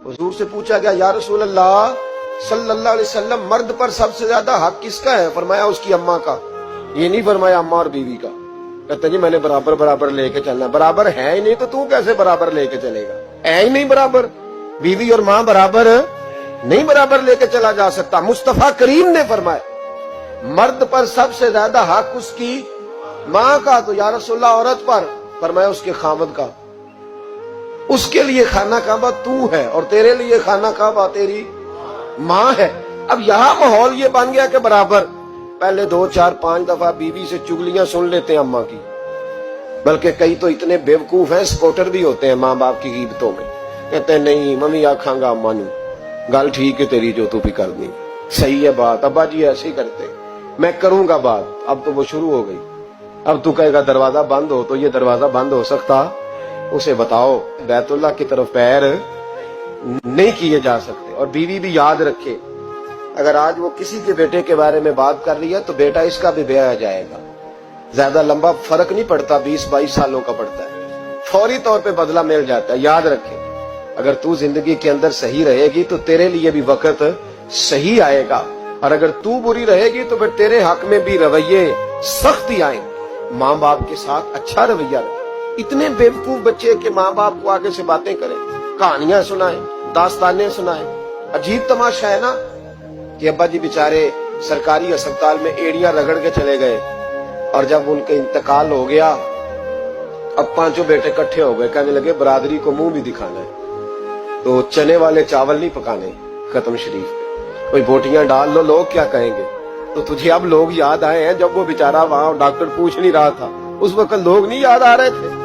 हुजूर से पूछा गया, या रसूल अल्लाह सल्लल्लाहु अलैहि वसल्लम, मर्द पर सबसे ज्यादा हक किसका है? फरमाया उसकी अम्मा का। ये नहीं फरमाया अम्मा और बीवी का। कहते जी मैंने बराबर बराबर लेके चलना। बराबर है ही नहीं तो तू कैसे बराबर लेके चलेगा? है ही नहीं बराबर। बीवी और माँ बराबर नहीं, बराबर लेके चला जा सकता। मुस्तफा करीम ने फरमाया मर्द पर सबसे ज्यादा हक उसकी माँ का। तो या रसूलल्लाह औरत पर? फरमाया उसके खामद का। उसके लिए खाना काबा तू है और तेरे लिए खाना काबा तेरी माँ है। अब यहाँ माहौल ये बन गया कि बराबर। पहले 2, 4, 5 दफा बीवी से चुगलियां सुन लेते हैं अम्मा की, बल्कि कई तो इतने बेवकूफ हैं, सपोर्टर भी होते हैं माँ बाप की गिबतों में। कहते हैं नहीं मम्मी आखांगा अम्मा नू, गल ठीक है तेरी जो तू भी करनी, सही है बात, अब्बा जी ऐसे ही करते, मैं करूंगा बात। अब तो वो शुरू हो गई। अब तू कहेगा दरवाजा बंद हो, तो ये दरवाजा बंद हो सकता? उसे बताओ बैतुल्लाह की तरफ पैर नहीं किए जा सकते। और बीवी भी याद रखे, अगर आज वो किसी के बेटे के बारे में बात कर रही है तो बेटा इसका भी ब्याह जाएगा। ज्यादा लंबा फर्क नहीं पड़ता, 20-22 सालों का पड़ता है, फौरी तौर पे बदला मिल जाता है। याद रखे, अगर तू जिंदगी के अंदर सही रहेगी तो तेरे लिए भी वक्त सही आएगा, और अगर तू बुरी रहेगी तो फिर तेरे हक में भी रवैये सख्त ही आएंगे। माँ बाप के साथ अच्छा रवैया रहे। इतने बेवकूफ बच्चे के माँ बाप को आगे से बातें करें, कहानियां सुनाएं, दास्तानें सुनाएं। अजीब तमाशा है ना कि अब्बा जी बेचारे सरकारी अस्पताल में एड़ियां रगड़ के चले गए, और जब उनका इंतकाल हो गया अब 5 बेटे इकट्ठे हो गए, कहने लगे बरादरी को मुंह भी दिखाना है तो चने वाले चावल नहीं पकाने खत्म शरीफ पे, कोई बोटियां डाल लो, लोग क्या कहेंगे? तो तुझे अब लोग याद आए हैं जब वो बेचारा वहां डॉक्टर पूछ नहीं रहा था, उस वक्त लोग नहीं याद आ रहे थे?